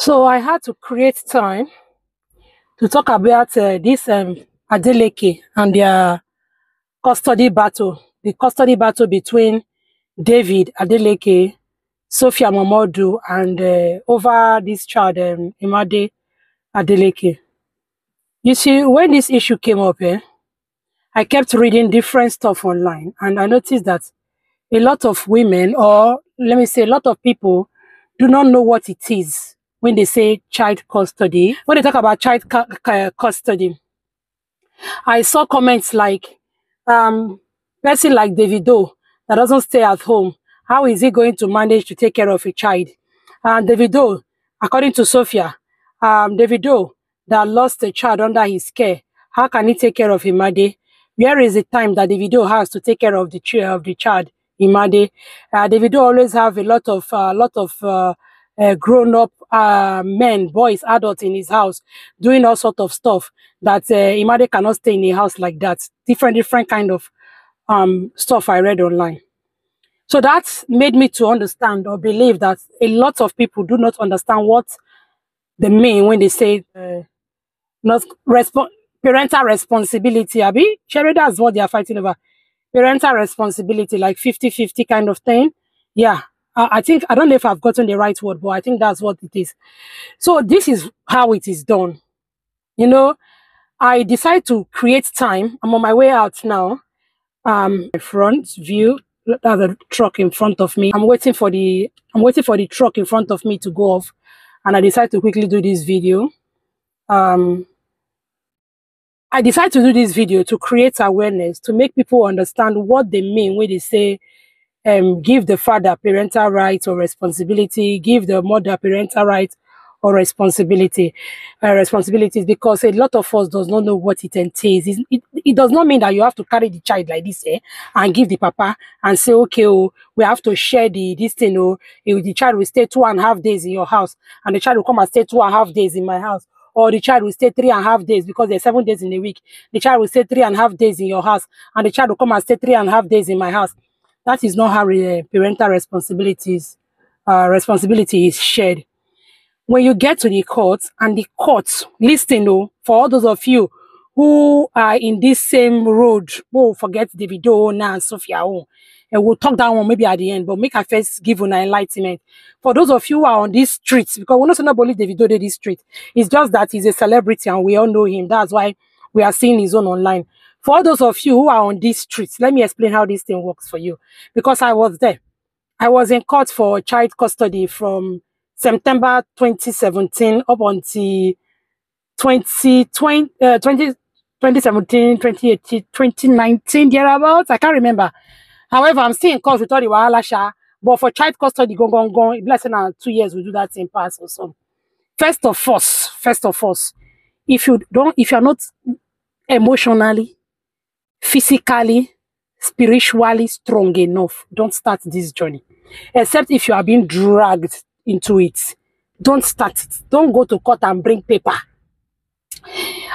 So I had to create time to talk about this Adeleke and their custody battle, the custody battle between David Adeleke, Sophia Momodu, and over this child, Imade Adeleke. You see, when this issue came up, I kept reading different stuff online, and I noticed that a lot of women, or let me say, a lot of people, do not know what it is when they say child custody. When they talk about child custody, I saw comments like, person like Davido that doesn't stay at home, how is he going to manage to take care of a child? And Davido, according to Sophia, Davido that lost a child under his care, how can he take care of Imade? Where is the time that Davido has to take care of the child, Imade? Davido always have a lot of grown-up men, boys, adults in his house doing all sort of stuff that Imade cannot stay in a house like that. Different kind of stuff I read online. So that made me to understand or believe that a lot of people do not understand what they mean when they say not parental responsibility. Abi, Sherry, that's what they are fighting over. Parental responsibility, like 50-50 kind of thing. Yeah, I think, I don't know if I've gotten the right word, but I think that's what it is. So this is how it is done. You know, I decided to create time. I'm on my way out now. My front view, that's a truck in front of me. I'm waiting for the truck in front of me to go off, and I decided to quickly do this video. I decided to do this video to create awareness, to make people understand what they mean when they say give the father parental rights or responsibility, give the mother parental rights or responsibilities, because a lot of us does not know what it entails. It does not mean that you have to carry the child like this and give the papa and say, okay, oh, we have to share this thing, oh, the child will stay 2.5 days in your house and the child will come and stay 2.5 days in my house, or the child will stay 3.5 days because there's 7 days in a week. The child will stay 3.5 days in your house and the child will come and stay 3.5 days in my house. That is not how parental responsibility is shared. When you get to the court, and the court, listen, for all those of you who are in this same road, forget Davido and Sophia, and we'll talk that one maybe at the end, but make a first give an enlightenment. For those of you who are on these streets, because we're not believe Davido did this street, it's just that he's a celebrity and we all know him. That's why we are seeing his own online. For all those of you who are on these streets, let me explain how this thing works for you, because I was there. I was in court for child custody from September 2017 up until 2017, 2018, 2019, thereabouts. I can't remember. However, I'm still in court with all the Wahalasha, but for child custody, go, blessing 2 years, we do that in pass or so. First of all, if you're not emotionally, physically, spiritually strong enough, don't start this journey. Except if you are being dragged into it, don't start it. Don't go to court and bring paper.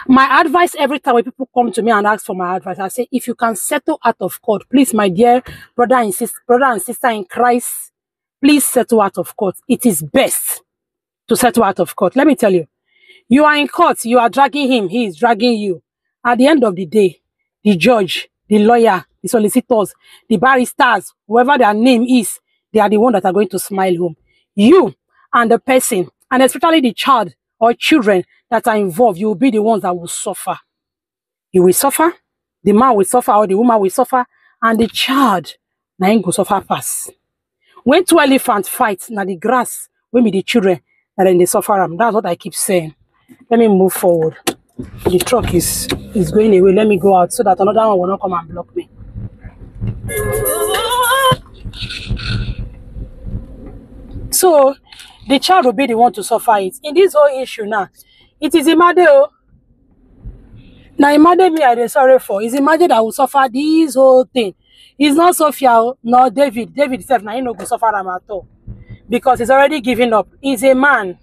My advice every time when people come to me and ask for my advice, I say, if you can settle out of court, please, my dear brother and sister in Christ, please settle out of court. It is best to settle out of court. Let me tell you, you are in court, you are dragging him, he is dragging you. At the end of the day, the judge, the lawyer, the solicitors, the barristers, whoever their name is, they are the ones that are going to smile home. You and the person, and especially the child or children that are involved, you will be the ones that will suffer. You will suffer, the man will suffer, or the woman will suffer, and the child now ain't go suffer fast. When 2 elephants fight, now the grass will be the children, and then they suffer. That's what I keep saying. Let me move forward. The truck is going away. Let me go out so that another one will not come and block me. So the child will be the one to suffer it. In this whole issue now, it is Imade. Now Imade me I sorry for. It's Imade that will suffer this whole thing. It's not Sophia nor David. David himself now he no go suffer them at all. Because he's already given up. He's a man.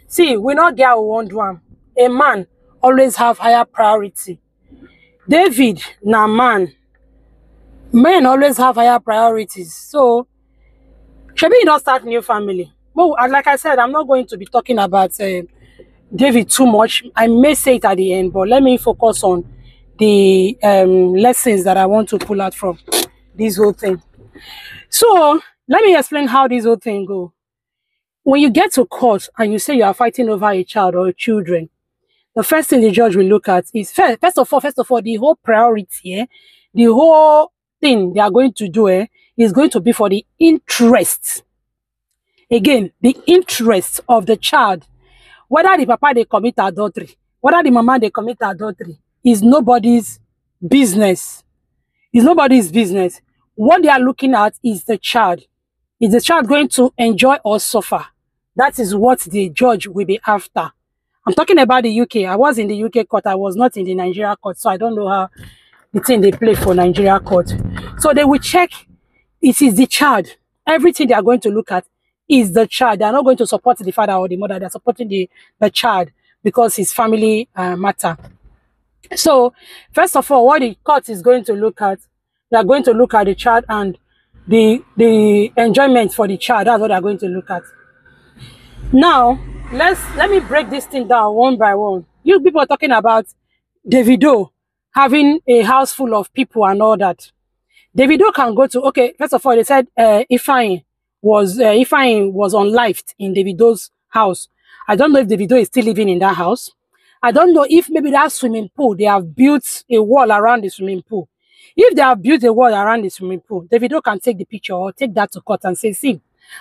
See, we not get who won't do him. A man always have higher priority. David, na man. Men always have higher priorities. So, maybe you don't start new family. well, like I said, I'm not going to be talking about David too much. I may say it at the end, but let me focus on the lessons that I want to pull out from this whole thing. So let me explain how this whole thing go. When you get to court and you say you are fighting over a child or children, the first thing the judge will look at is first of all, the whole priority, the whole thing they are going to do is going to be for the interest. Again, the interest of the child. Whether the papa they commit adultery, whether the mama they commit adultery, is nobody's business. It's nobody's business. What they are looking at is the child. Is the child going to enjoy or suffer? That is what the judge will be after. I'm talking about the UK. I was in the UK court. I was not in the Nigeria court, so I don't know how the thing they play for Nigeria court. So they will check. It is the child. Everything they are going to look at is the child. They are not going to support the father or the mother. They are supporting the child because it's family matter. So first of all, what the court is going to look at, they are going to look at the child and the enjoyment for the child. That's what they are going to look at. Now, let me break this thing down one by one. You people are talking about Davido having a house full of people and all that. Davido can go to, okay, first of all, they said Ifeanyi was unlived in Davido's house. I don't know if Davido is still living in that house. I don't know if maybe that swimming pool, they have built a wall around the swimming pool. If they have built a wall around the swimming pool, Davido can take the picture or take that to court and say, see,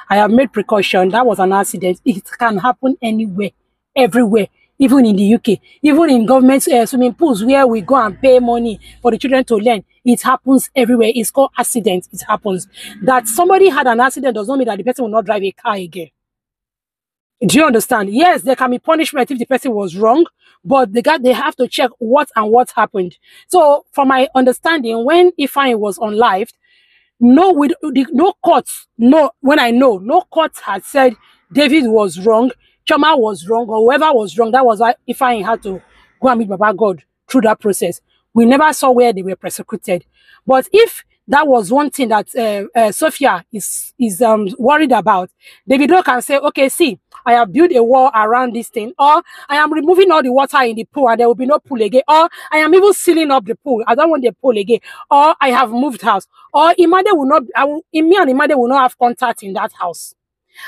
I have made precaution. That was an accident. It can happen anywhere, everywhere, even in the UK, even in government swimming pools where we go and pay money for the children to learn. It happens everywhere. It's called accident. It happens. That somebody had an accident does not mean that the person will not drive a car again. Do you understand? Yes, there can be punishment if the person was wrong, but they have to check what happened. So, from my understanding, when Ifeanyi was unlived, no court had said David was wrong, Choma was wrong, or whoever was wrong. That was why Ifeanyi had to go and meet Baba God through that process. We never saw where they were persecuted. But if that was one thing that Sophia is worried about, Davido can say, okay, see, I have built a wall around this thing, or I am removing all the water in the pool and there will be no pool again, or I am even sealing up the pool. I don't want the pool again, or I have moved house, or Imade will not, me and Imade will not have contact in that house.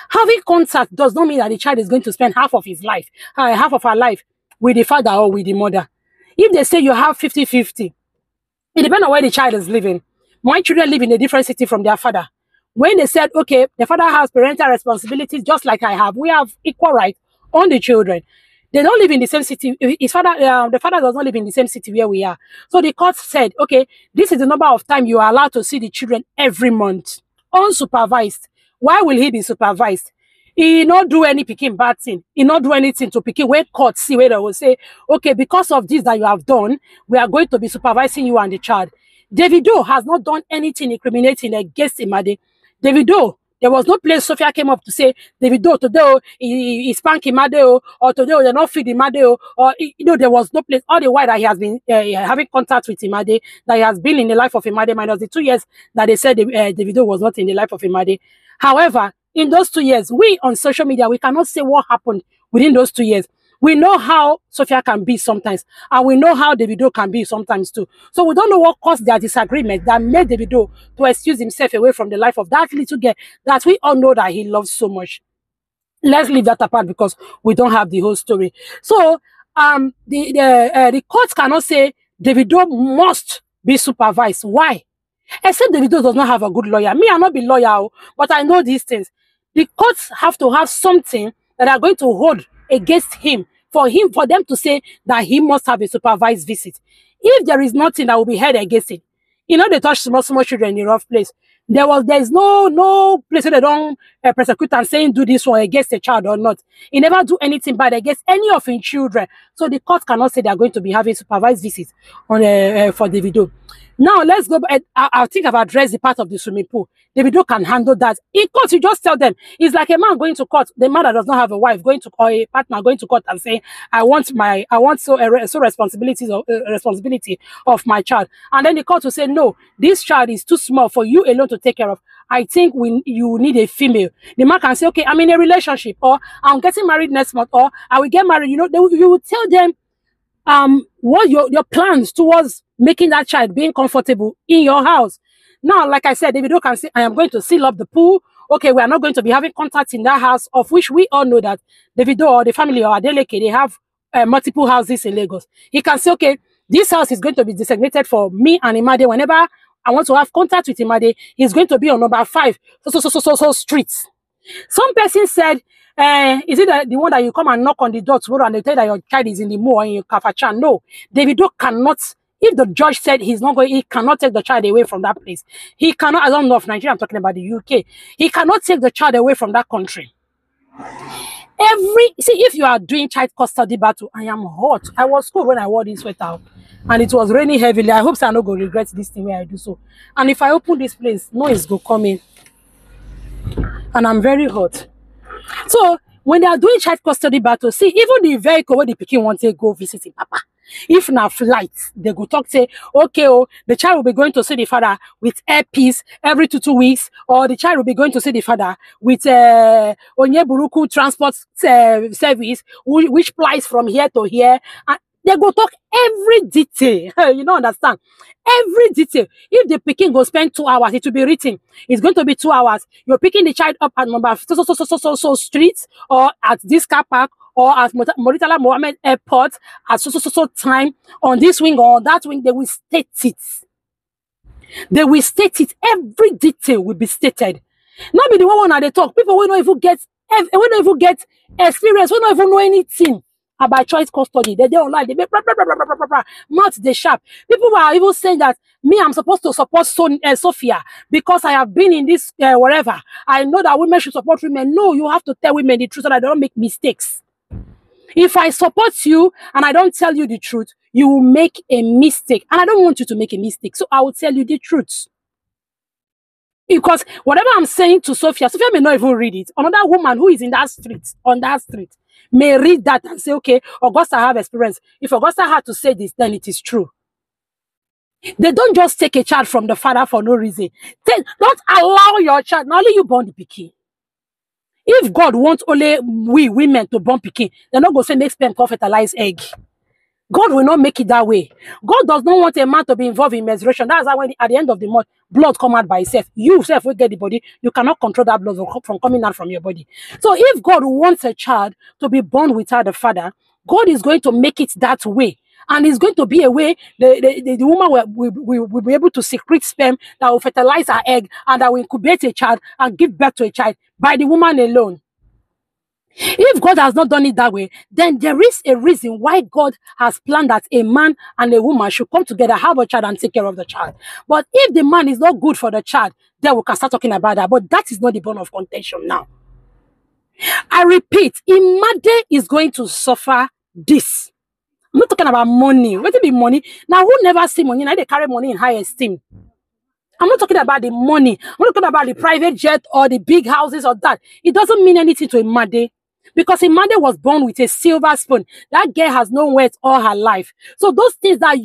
Having contact does not mean that the child is going to spend half of his life, half of her life with the father or with the mother. If they say you have 50-50, it depends on where the child is living. My children live in a different city from their father. When they said, okay, the father has parental responsibilities just like I have, we have equal right on the children. They don't live in the same city. His father, the father does not live in the same city where we are. So the court said, okay, this is the number of time you are allowed to see the children every month, unsupervised. Why will he be supervised? He not do any picking bad thing. He not do anything to picking. Where court see where they will say, okay, because of this that you have done, we are going to be supervising you and the child. Davido has not done anything incriminating against Imade. Davido, there was no place Sophia came up to say, Davido, today he spank Imade, or today they not feed Imade, or there was no place. All the while that he has been having contact with Imade, that he has been in the life of Imade, minus the 2 years that they said Davido was not in the life of Imade. However, in those 2 years, we on social media, we cannot say what happened within those 2 years. We know how Sophia can be sometimes, and we know how Davido can be sometimes too. So we don't know what caused their disagreement that made Davido to excuse himself away from the life of that little girl that we all know that he loves so much. Let's leave that apart because we don't have the whole story. So the court cannot say Davido must be supervised. Why? Except Davido does not have a good lawyer. Me, I'm not be lawyer, but I know these things. The courts have to have something that are going to hold against him, for them to say that he must have a supervised visit. If there is nothing that will be held against it, they touch small children in a rough place. There is no place where they don't persecute and saying do this one against a child or not. He never do anything bad against any of his children. So the court cannot say they are going to be having supervised visits on for Davido. Now let's go back. I think I've addressed the part of the swimming pool. Davido can handle that. In court, you just tell them. It's like a man going to court. The man that does not have a wife going to, or a partner going to court and saying, I want responsibility of my child. And then the court will say, no, this child is too small for you alone to take care of. I think you need a female. The man can say, okay, I'm in a relationship, or I'm getting married next month, or I will get married. You know, you will tell them what your plans towards making that child being comfortable in your house. Now, like I said, Davido can say, I am going to seal up the pool. Okay, we are not going to be having contact in that house, of which we all know that Davido or the family or Adeleke, they have multiple houses in Lagos. He can say, okay, this house is going to be designated for me and Imade. Whenever I want to have contact with Imade, he's going to be on number 5, so streets. Some person said, is it the one that you come and knock on the door tomorrow and they tell you that your child is in the moor in Kafachan? No, Davido cannot. If the judge said he's not going, he cannot take the child away from that place. He cannot. I don't know of Nigeria. I'm talking about the UK. He cannot take the child away from that country. If you are doing child custody battle, I am hot. I was cold when I wore this sweater and it was raining heavily. I hope I'm not going to regret this thing when I do so. And if I open this place, noise go come in. And I'm very hot. So when they are doing child custody battle, see, even the vehicle where the pikin want to go visiting papa, if na flight, they go talk, say, okay, oh, the child will be going to see the father with earpiece every 2 weeks, or the child will be going to see the father with Onyeburuku transport service, which flies from here to here. And they go talk every detail. You don't understand. Every detail. If the picking go spend 2 hours, it will be written. It's going to be 2 hours. You're picking the child up at number so streets, or at this car park, or at Moritala Mohammed Airport at so time on this wing or that wing. They will state it. They will state it. Every detail will be stated. Not be the one they talk. People will not even get experience. Will not even know anything about choice custody. They online. They make mouth they sharp. People were even saying that I'm supposed to support Sophia because I have been in this whatever. I know that women should support women. No, you have to tell women the truth so that they don't make mistakes. If I support you and I don't tell you the truth, you will make a mistake. And I don't want you to make a mistake. So I will tell you the truth. Because whatever I'm saying to Sophia may not even read it. Another woman who is in that street, on that street, may read that and say, okay, Augusta have experience. If Augusta had to say this, then it is true. They don't just take a child from the father for no reason. Don't allow your child, not only you born the pikin. If God wants only we women to born pikin, they're not going to say next sperm fertilize egg. God will not make it that way. God does not want a man to be involved in menstruation. That's why when at the end of the month, blood come out by itself. You yourself will get the body. You cannot control that blood from coming out from your body. So if God wants a child to be born without the father, God is going to make it that way. And it's going to be a way the woman will be able to secrete sperm that will fertilize her egg and that will incubate a child and give birth to a child by the woman alone. If God has not done it that way, then there is a reason why God has planned that a man and a woman should come together, have a child, and take care of the child. But if the man is not good for the child, then we can start talking about that. But that is not the bone of contention now. I repeat, Imade is going to suffer this. I'm not talking about money. What it be money? Now, who never see money? Now they carry money in high esteem. I'm not talking about the money. I'm not talking about the private jet or the big houses or that. It doesn't mean anything to Imade. Because Imade was born with a silver spoon. That girl has known wealth all her life. So those things that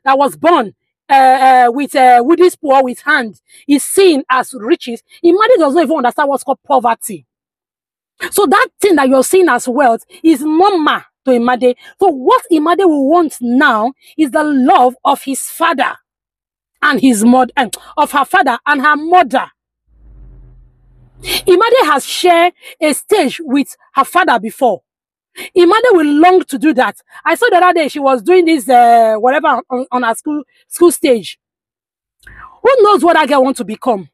was born with wooden spoon with hand is seen as riches. Imade does not even understand what's called poverty. So that thing that you're seeing as wealth is normal to Imade. So what Imade will want now is the love of his father and his mother, of her father and her mother. Imade has shared a stage with her father before. Imade will long to do that. I saw the other day she was doing this whatever on her school stage. Who knows what that girl wants to become?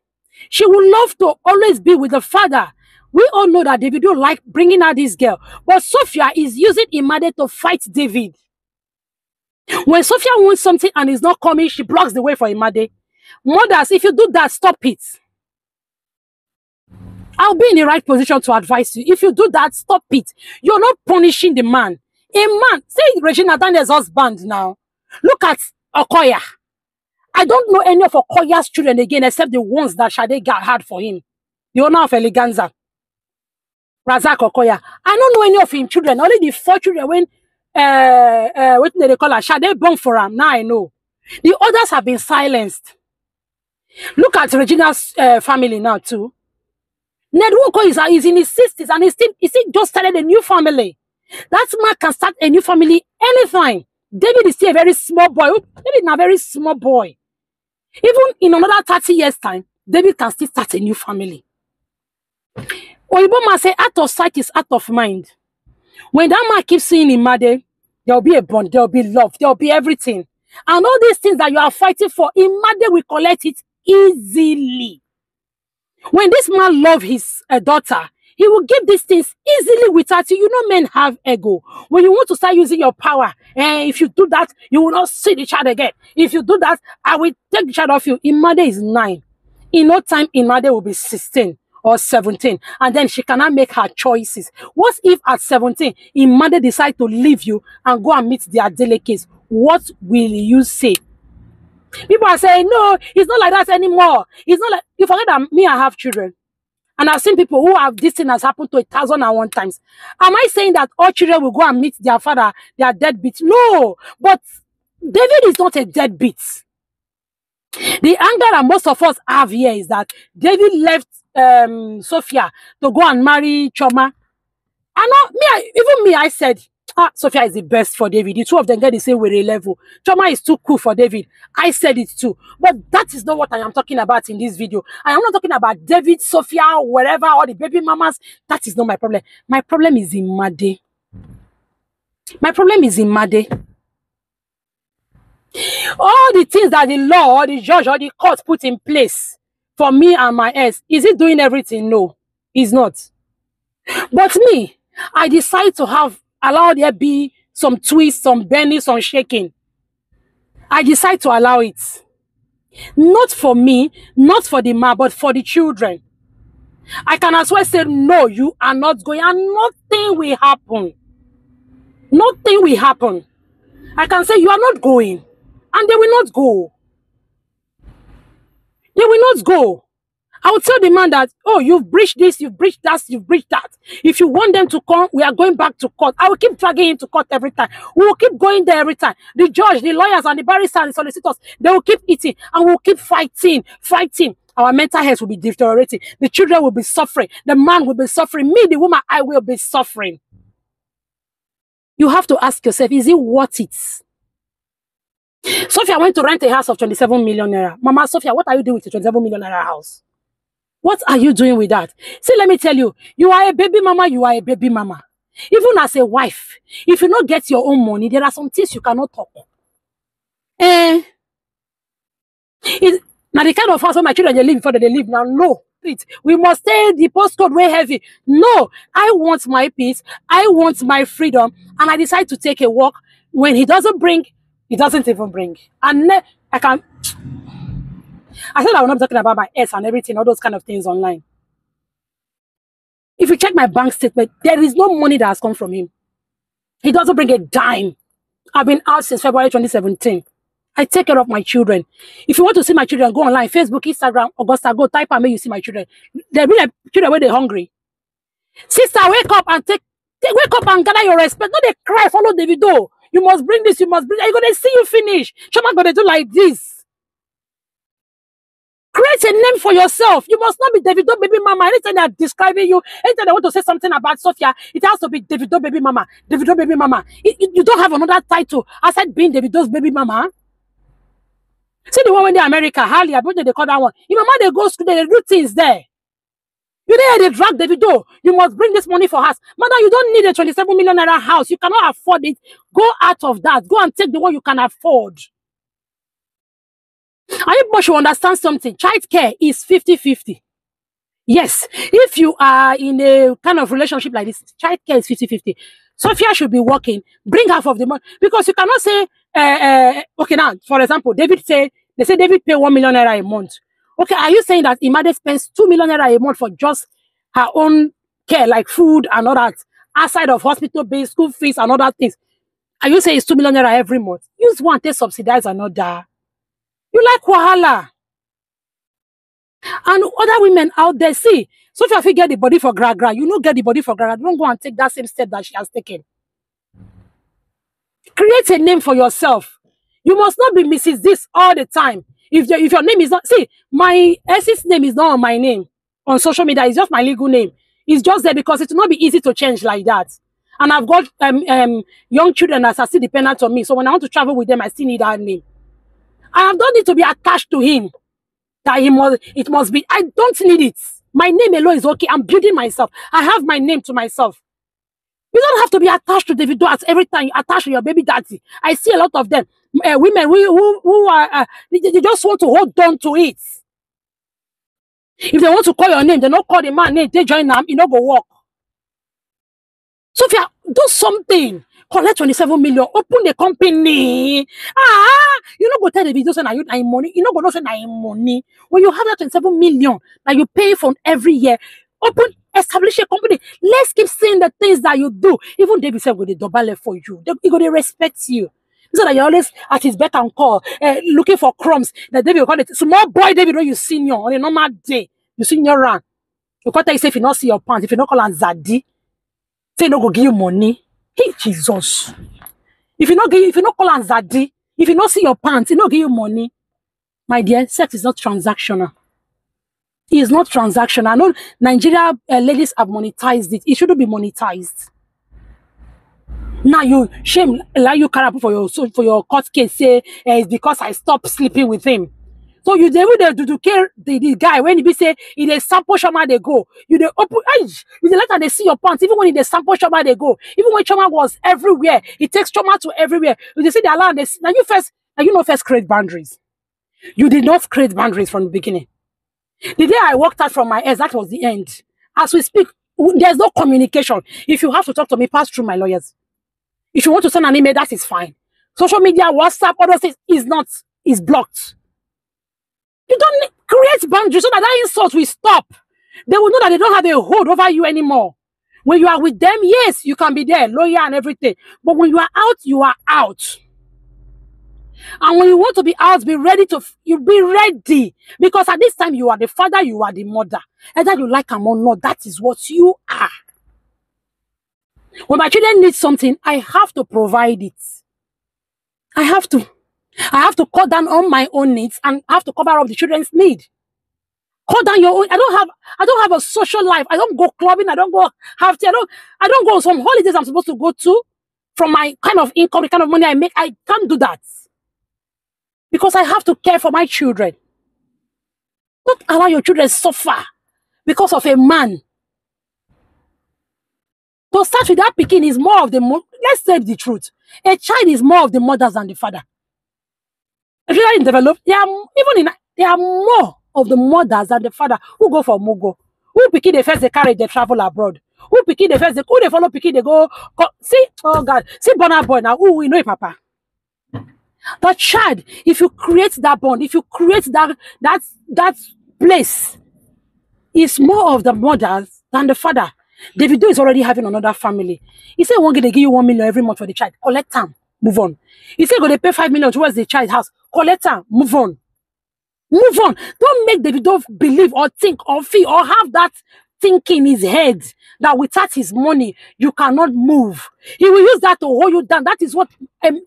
She would love to always be with the father. We all know that Davido like bringing out this girl, but Sophia is using Imade to fight David. When Sophia wants something and is not coming, she blocks the way for Imade. Mothers, if you do that, stop it. I'll be in the right position to advise you. If you do that, stop it. You're not punishing the man. A man, say Regina Daniel's husband now. Look at Okoya. I don't know any of Okoya's children again except the ones that Sade had for him. The owner of Eleganza. Razak Okoya. I don't know any of his children. Only the 4 children when what do they call her? Sade born for him. Now I know. The others have been silenced. Look at Regina's family now too. Ned Nwoko is in his 60s and he still just started a new family. That man can start a new family anytime. David is still a very small boy. David is a very small boy. Even in another 30 years' time, David can still start a new family. Oyibo man say, out of sight is out of mind. When that man keeps seeing Imade, there will be a bond, there will be love, there will be everything. And all these things that you are fighting for, Imade will collect it easily. When this man loves his daughter, he will give these things easily without you. You know, men have ego. When you want to start using your power, and if you do that, you will not see the child again. If you do that, I will take the child off you. Imade is 9. In no time, Imade will be 16 or 17. And then she cannot make her choices. What if at 17, Imade decide to leave you and go and meet the Adele case? What will you say? People are saying, no, it's not like that anymore. It's not like, you forget that me, I have children. And I've seen people who have this thing has happened to 1,001 times. Am I saying that all children will go and meet their father, their deadbeat? No, but David is not a deadbeat. The anger that most of us have here is that David left Sophia to go and marry Choma. And even me, I said, Sophia is the best for David. The two of them get the same way level. Choma is too cool for David. I said it too. But that is not what I am talking about in this video. I am not talking about David, Sophia, whatever, or the baby mamas. That is not my problem. My problem is Imade. My problem is Imade. All the things that the law, or the judge, or the court put in place for me and my ex, is it doing everything? No, it's not. But me, I decide to allow there be some twists, some bending, some shaking. I decide to allow it. Not for me, not for the man, but for the children. I can as well say, no, you are not going, and nothing will happen. Nothing will happen. I can say, you are not going, and they will not go. They will not go. I will tell the man that, oh, you've breached this, you've breached that, you've breached that. If you want them to come, we are going back to court. I will keep dragging him to court every time. We will keep going there every time. The judge, the lawyers, and the barristers, and the solicitors, they will keep eating, and we'll keep fighting. Our mental health will be deteriorating. The children will be suffering. The man will be suffering. Me, the woman, I will be suffering. You have to ask yourself, is it worth it? Sophia went to rent a house of 27 million naira. Mama, Sophia, what are you doing with the 27 million naira house? What are you doing with that? See, let me tell you, you are a baby mama, you are a baby mama. Even as a wife, if you don't get your own money, there are some things you cannot talk. Now the kind of house where my children they live before they leave now, no. We must stay the postcode way heavy. No, I want my peace. I want my freedom. And I decide to take a walk. When he doesn't bring, he doesn't even bring. And I can... I said I will not be talking about my ex and everything, all those kind of things online. If you check my bank statement, there is no money that has come from him. He doesn't bring a dime. I've been out since February 2017. I take care of my children. If you want to see my children, go online, Facebook, Instagram, Augusta, go type and make you see my children. They're really children when they're hungry. Sister, wake up and wake up and gather your respect. Don't they cry, follow Davido. You must bring this, you must bring that. You're gonna see you finish. Choma gonna do like this. Create a name for yourself. You must not be Davido baby mama. Anytime they're describing you, anytime they want to say something about Sophia, it has to be Davido baby mama. Davido baby mama. You don't have another title aside being Davido's baby mama. See the one when they're America, Harley, I bet they call that one. Your mama, they go school, they do things there. You there, they drag Davido. You must bring this money for us. Mother, you don't need a 27 million naira house. You cannot afford it. Go out of that. Go and take the one you can afford. And you should understand something. Child care is 50-50. Yes, if you are in a kind of relationship like this, child care is 50-50. Sophia should be working, bring half of the money. Because you cannot say, okay, now, for example, they say David pay 1 million naira a month. Okay, are you saying that Imade spends 2 million naira a month for just her own care, like food and all that, outside of hospital bills, school fees and other things? Are you saying it's 2 million naira every month? Use one, take subsidize another. You like wahala. And other women out there, see, Sophia, if you get the body for gra-gra, you don't get the body for gra-gra. Don't go and take that same step that she has taken. Create a name for yourself. You must not be Mrs. This all the time. If your name is not, see, my ex's name is not on my name on social media. It's just my legal name. It's just there because it will not be easy to change like that. And I've got young children that are still dependent on me. So when I want to travel with them, I still need that name. I don't need to be attached to him. That it must be. I don't need it. My name alone is okay. I'm building myself. I have my name to myself. You don't have to be attached to Davido as every time you attach to your baby daddy. I see a lot of them. Women who are, they just want to hold on to it. If they want to call your name, they don't call the man name. They join them, you know, go work. Sophia, do something. Collect 27 million. Open the company. You know, go tell the video say you money. You know, go not say money. When you have that 27 million that you pay for every year, establish a company. Let's keep saying the things that you do. Even David said, "With the double for you, he gonna respect you." So that you're always at his beck and call, looking for crumbs. That David will call it small boy David when you senior on a normal day. You senior run. You can't tell you say if you not see your pants, if you not call on Zaddy, say no go give you money. Hey Jesus. If you not call on Zaddy, if you not see your pants, he not give you money. My dear, sex is not transactional. It is not transactional. I know Nigeria ladies have monetized it. It shouldn't be monetized. Now you shame like you carry for your court case say it's because I stopped sleeping with him. So you do care the guy when he be say in a sample shama they go. You they open you they let them they see your pants even when in the sample shama they go. Even when Choma was everywhere, it takes Choma to everywhere. You see the alarm they see now you know first create boundaries. You did not create boundaries from the beginning. The day I walked out from my ex, that was the end. As we speak, there's no communication. If you have to talk to me, pass through my lawyers. If you want to send an email, that is fine. Social media, WhatsApp, all those things is blocked. You don't create boundaries so that insult will stop. They will know that they don't have a hold over you anymore. When you are with them, yes, you can be there, lawyer and everything. But when you are out, you are out. And when you want to be out, be ready. Because at this time, you are the father, you are the mother. Either you like them or not, that is what you are. When my children need something, I have to provide it. I have to cut down on my own needs and have to cover up the children's need. Cut down your own. I don't have a social life. I don't go clubbing. I don't go have tea. I don't go on some holidays I'm supposed to go to from my kind of income, the kind of money I make. I can't do that. Because I have to care for my children. Don't allow your children suffer because of a man. To start with, that picking is more of the let's say the truth. A child is more of the mothers than the father. If you are developed, they are more of the mothers than the father who go for Mogo. Who picking the first they carry, they travel abroad. Who picking the first who they follow picking they go see, oh God, see Bonner boy now. Who we know papa. But child, if you create that bond, if you create that place, it's more of the mothers than the father. Davido is already having another family. He said, "One going to give you 1 million every month for the child. Collect them, move on." He said, "Going to pay 5 million towards the child's house. Collect them, move on." Move on. Don't make Davido believe or think or feel or have that thinking in his head that without his money, you cannot move. He will use that to hold you down. That is what an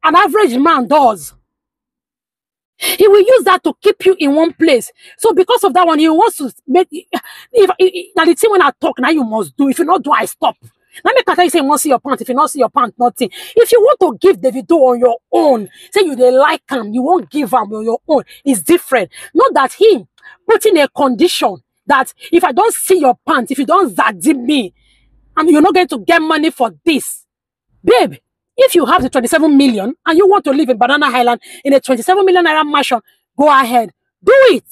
average man does. He will use that to keep you in one place. So because of that one, he wants to make now the thing when I talk, now you must do. If you not do, I stop. Let me tell you say you want to see your pants. If you not see your pants, nothing. If you want to give Davido on your own, say you they like him, you won't give him on your own. It's different. Not that him putting a condition that if I don't see your pants, if you don't zaddy me, and you're not going to get money for this. Babe, if you have the 27 million and you want to live in Banana Island in a 27 million naira mansion, go ahead. Do it.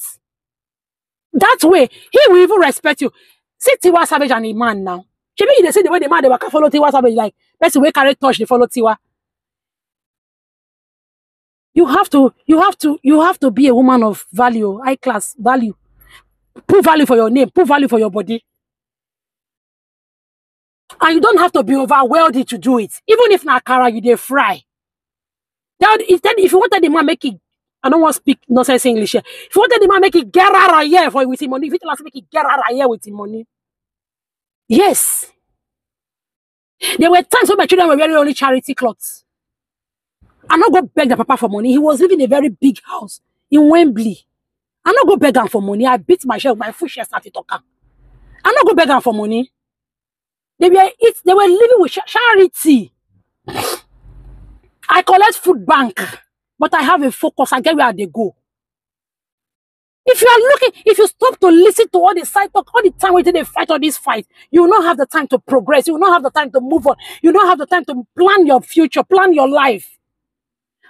That way, he will even respect you. See Tiwa Savage and Imade now. She mean they say the way the man they were follow Tiwa Savage like person way carry touch they follow Tiwa. You have to be a woman of value, high class value. Put value for your name, put value for your body. And you don't have to be overwhelmed to do it. Even if Nakara you they fry. Then if you wanted the man make it, I don't want to speak nonsense English here. If you wanted the man make it get out of here for with his money, if you tell us make it get out of here with his money. Yes. There were times when my children were wearing only charity clothes. I'm not going to beg the papa for money. He was living in a very big house. in Wembley. I not go beg them for money. I beat my share, my full share started talking. I not go beg them for money. They were living with charity. I collect food bank, but I have a focus. I get where they go. If you are looking, if you stop to listen to all the side talk, all the time waiting they fight all this fight, you will not have the time to progress. You will not have the time to move on. You will not have the time to plan your future, plan your life.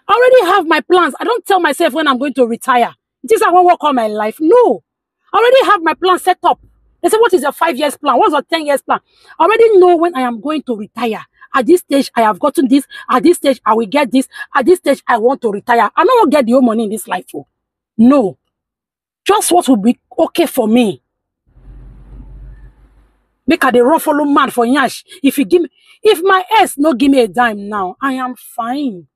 I already have my plans. I don't tell myself when I'm going to retire. It is I want to work all my life. No. I already have my plan set up. They say, what is your 5 years plan? What's your 10 years plan? I already know when I am going to retire. At this stage, I have gotten this. At this stage, I will get this. At this stage, I want to retire. I don't want to get the whole money in this life. Oh. No. Just what will be okay for me. Make a the run follow man for Yash. If my ex no give me a dime now, I am fine.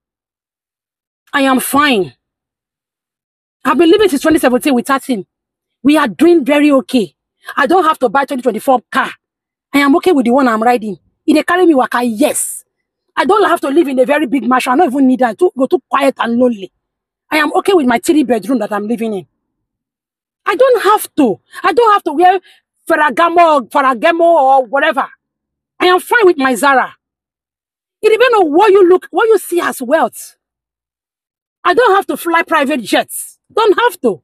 I am fine. I've been living since 2017 without him. We are doing very okay. I don't have to buy 2024 car. I am okay with the one I'm riding. If they carry me waka, yes. I don't have to live in a very big mansion. I don't even need that to go too quiet and lonely. I am okay with my 3-bedroom that I'm living in. I don't have to. I don't have to wear Ferragamo or whatever. I am fine with my Zara. It depends on what you see as wealth. I don't have to fly private jets. Don't have to.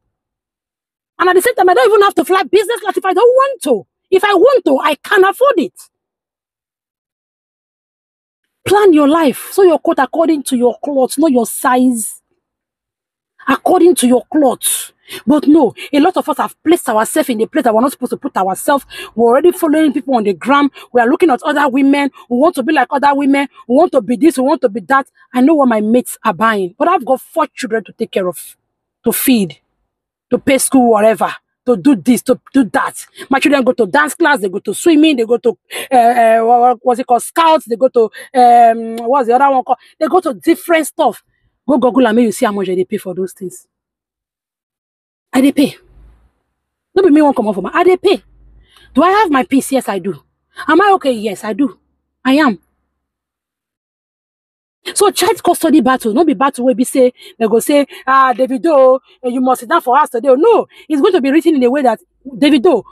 And at the same time, I don't even have to fly business class if I don't want to. If I want to, I can afford it. Plan your life. So your coat according to your clothes, not your size. According to your clothes. But no, a lot of us have placed ourselves in the place that we're not supposed to put ourselves. We're already following people on the gram. We are looking at other women. We want to be like other women. We want to be this. We want to be that. I know what my mates are buying. But I've got 4 children to take care of. To feed. To pay school, whatever. To do this, to do that. My children go to dance class. They go to swimming. They go to, what's it called? Scouts. They go to, what's the other one called? They go to different stuff. Go Google and make you see how much they pay for those things. I they pay. Don't be me won't come off for my. I they pay. Do I have my peace? Yes, I do. Am I okay? Yes, I do. I am. So child custody battle, not be battle where be say they go say, Davido, you must sit down for us today. No, it's going to be written in a way that Davido,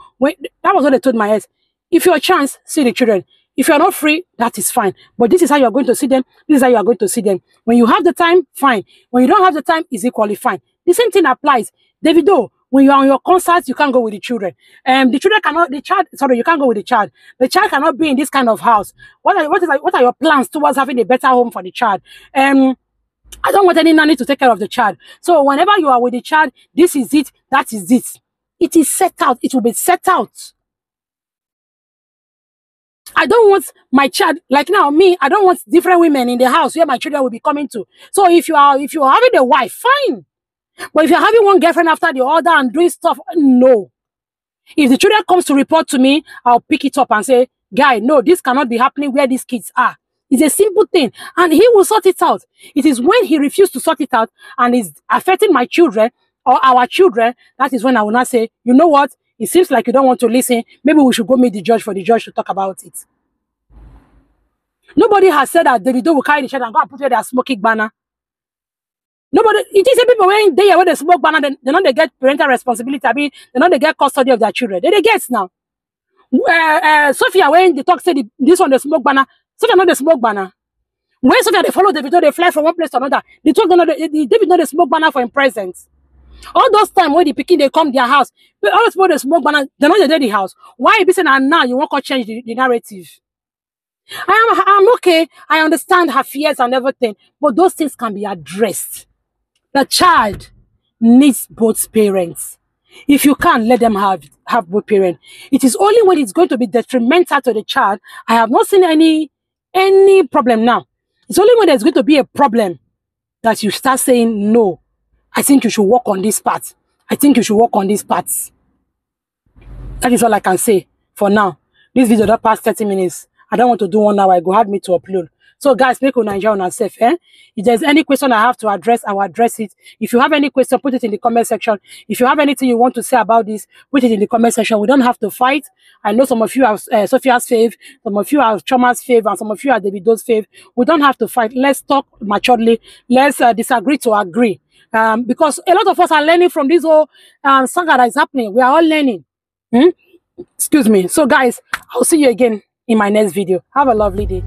that was what they told my ex. If you're a chance, see the children. If you're not free, that is fine. But this is how you're going to see them. This is how you are going to see them. When you have the time, fine. When you don't have the time, is equally fine. The same thing applies. Davido, when you're on your concerts, you can't go with the children. The children cannot, you can't go with the child. The child cannot be in this kind of house. What are your plans towards having a better home for the child? I don't want any nanny to take care of the child. So whenever you are with the child, this is it, that is it. It is set out. It will be set out. I don't want my child, like now, me, I don't want different women in the house where my children will be coming to. So if you are having a wife, fine. But if you're having one girlfriend after the other and doing stuff, no. If the children comes to report to me, I'll pick it up and say, guy, no, this cannot be happening where these kids are. It's a simple thing. And he will sort it out. It is when he refuses to sort it out and is affecting my children or our children, that is when I will not say, you know what? It seems like you don't want to listen. Maybe we should go meet the judge for the judge to talk about it. Nobody has said that Davido will carry the child and go and put where they are smoking banner. Nobody, it is people when they smoke banner, they don't get parental responsibility. I mean, they don't get custody of their children. They get now. Sophia, when they talk, say this one, the smoke banner. Sophia, not the smoke banner. When Sophia, they follow Davido, they fly from one place to another. They talk, David know the smoke banner for him presence. All those time when the picking, they come their house, but all those people, the smoke banner, they know they the house. Why you be saying, and now you want to change the narrative? I'm okay. I understand her fears and everything, but those things can be addressed. The child needs both parents. If you can't, let them have both parents. It is only when it's going to be detrimental to the child. I have not seen any problem now. It's only when there's going to be a problem that you start saying, no, I think you should work on this part. I think you should work on these parts. That is all I can say for now. This video that past 30 minutes. I don't want to do 1 hour. I go hard me to upload. So guys, make Nigeria on ourselves. If there's any question I have to address, I will address it. If you have any question, put it in the comment section. If you have anything you want to say about this, put it in the comment section. We don't have to fight. I know some of you are Sophia's fave, some of you are Choma's fave, and some of you are Davido's fave. We don't have to fight. Let's talk maturely. Let's disagree to agree. Because a lot of us are learning from this whole saga that is happening. We are all learning. Excuse me. So guys, I'll see you again in my next video. Have a lovely day.